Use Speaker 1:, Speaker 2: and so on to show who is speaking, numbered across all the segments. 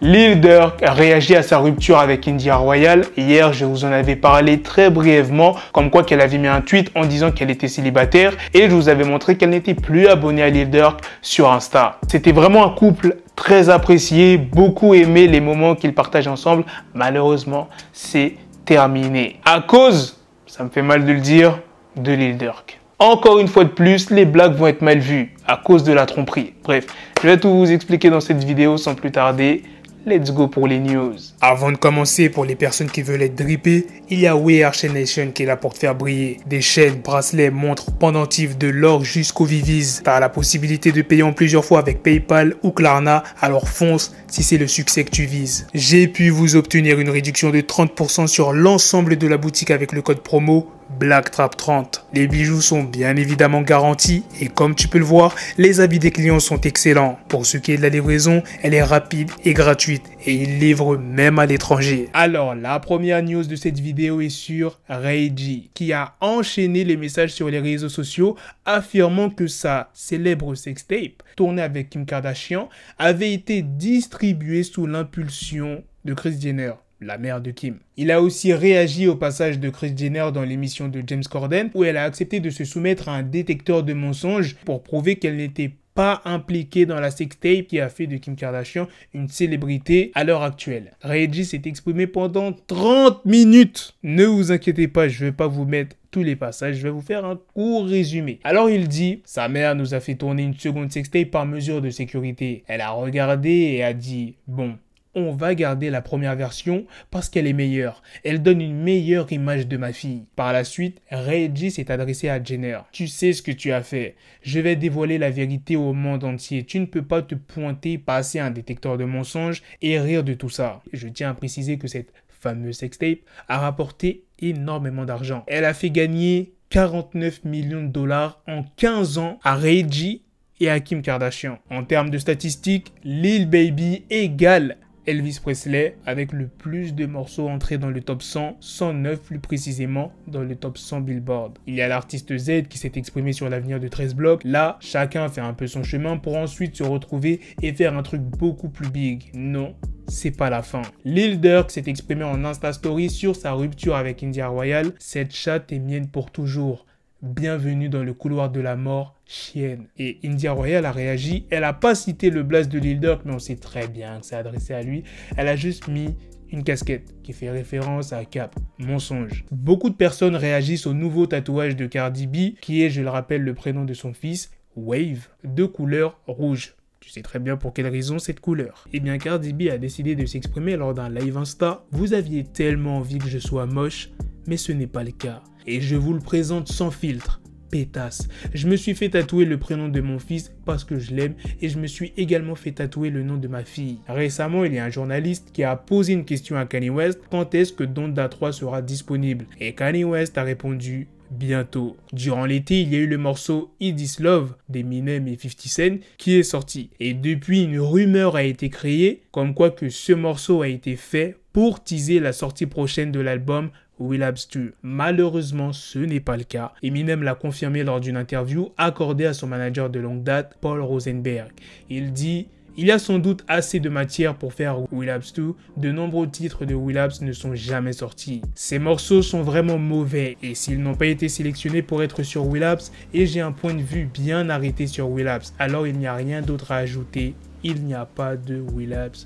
Speaker 1: Lil Durk a réagi à sa rupture avec India Royale. Hier, je vous en avais parlé très brièvement, comme quoi qu'elle avait mis un tweet en disant qu'elle était célibataire et je vous avais montré qu'elle n'était plus abonnée à Lil Durk sur Insta. C'était vraiment un couple très apprécié, beaucoup aimé les moments qu'ils partagent ensemble. Malheureusement, c'est terminé. À cause, ça me fait mal de le dire, de Lil Durk. Encore une fois de plus, les blagues vont être mal vues à cause de la tromperie. Bref, je vais tout vous expliquer dans cette vidéo sans plus tarder. Let's go pour les news. Avant de commencer, pour les personnes qui veulent être drippées, il y a Wear Chain Nation qui est là pour te faire briller. Des chaînes, bracelets, montres, pendentifs, de l'or jusqu'au Viviz. Tu as la possibilité de payer en plusieurs fois avec PayPal ou Klarna, alors fonce si c'est le succès que tu vises. J'ai pu vous obtenir une réduction de 30% sur l'ensemble de la boutique avec le code promo BLACKTRAP30. Les bijoux sont bien évidemment garantis et comme tu peux le voir, les avis des clients sont excellents. Pour ce qui est de la livraison, elle est rapide et gratuite et ils livrent même à l'étranger. Alors la première news de cette vidéo est sur Rayg qui a enchaîné les messages sur les réseaux sociaux affirmant que sa célèbre sextape tournée avec Kim Kardashian avait été distribuée sous l'impulsion de Kris Jenner, la mère de Kim. Il a aussi réagi au passage de Kris Jenner dans l'émission de James Corden où elle a accepté de se soumettre à un détecteur de mensonges pour prouver qu'elle n'était pas impliquée dans la sextape qui a fait de Kim Kardashian une célébrité à l'heure actuelle. Rayg s'est exprimé pendant 30 minutes. Ne vous inquiétez pas, je ne vais pas vous mettre tous les passages, je vais vous faire un court résumé. Alors il dit, sa mère nous a fait tourner une seconde sextape par mesure de sécurité. Elle a regardé et a dit, bon, on va garder la première version parce qu'elle est meilleure. Elle donne une meilleure image de ma fille. Par la suite, Rayg s'est adressé à Jenner. Tu sais ce que tu as fait. Je vais dévoiler la vérité au monde entier. Tu ne peux pas te pointer, passer un détecteur de mensonges et rire de tout ça. Je tiens à préciser que cette fameuse sextape a rapporté énormément d'argent. Elle a fait gagner 49 millions de dollars en 15 ans à Rayg et à Kim Kardashian. En termes de statistiques, Lil Baby égale Elvis Presley avec le plus de morceaux entrés dans le top 100, 109 plus précisément dans le top 100 Billboard. Il y a l'artiste Z qui s'est exprimé sur l'avenir de 13 blocs. Là, chacun fait un peu son chemin pour ensuite se retrouver et faire un truc beaucoup plus big. Non, c'est pas la fin. Lil Durk s'est exprimé en Insta Story sur sa rupture avec India Royale. Cette chatte est mienne pour toujours. Bienvenue dans le couloir de la mort, chienne. Et India Royale a réagi. Elle n'a pas cité le blast de Lil Durk, mais on sait très bien que c'est adressé à lui. Elle a juste mis une casquette qui fait référence à Cap, mensonge. Beaucoup de personnes réagissent au nouveau tatouage de Cardi B, qui est, je le rappelle, le prénom de son fils, Wave, de couleur rouge. Tu sais très bien pour quelle raison cette couleur. Eh bien, Cardi B a décidé de s'exprimer lors d'un live Insta. Vous aviez tellement envie que je sois moche, mais ce n'est pas le cas. Et je vous le présente sans filtre. Pétasse. Je me suis fait tatouer le prénom de mon fils parce que je l'aime et je me suis également fait tatouer le nom de ma fille. Récemment, il y a un journaliste qui a posé une question à Kanye West. Quand est-ce que Donda 3 sera disponible? Et Kanye West a répondu bientôt. Durant l'été, il y a eu le morceau It Is Love d'Eminem et 50 Cent qui est sorti. Et depuis, une rumeur a été créée comme quoi que ce morceau a été fait pour teaser la sortie prochaine de l'album Relapse 2. Malheureusement, ce n'est pas le cas. Eminem l'a confirmé lors d'une interview accordée à son manager de longue date, Paul Rosenberg. Il dit: il y a sans doute assez de matière pour faire Relapse 2. De nombreux titres de Relapse ne sont jamais sortis. Ces morceaux sont vraiment mauvais et s'ils n'ont pas été sélectionnés pour être sur Relapse, et j'ai un point de vue bien arrêté sur Relapse, alors il n'y a rien d'autre à ajouter. Il n'y a pas de Relapse.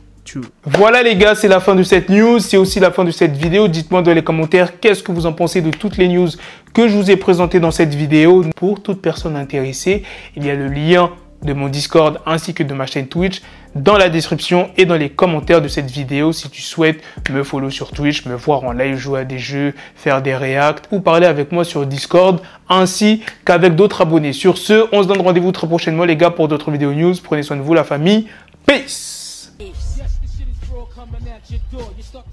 Speaker 1: Voilà les gars, c'est la fin de cette news, c'est aussi la fin de cette vidéo. Dites-moi dans les commentaires qu'est-ce que vous en pensez de toutes les news que je vous ai présentées dans cette vidéo. Pour toute personne intéressée, il y a le lien de mon Discord ainsi que de ma chaîne Twitch dans la description et dans les commentaires de cette vidéo si tu souhaites me follow sur Twitch, me voir en live jouer à des jeux, faire des reacts ou parler avec moi sur Discord ainsi qu'avec d'autres abonnés. Sur ce, on se donne rendez-vous très prochainement les gars pour d'autres vidéos news. Prenez soin de vous la famille. Peace. Coming at your door, you stuck.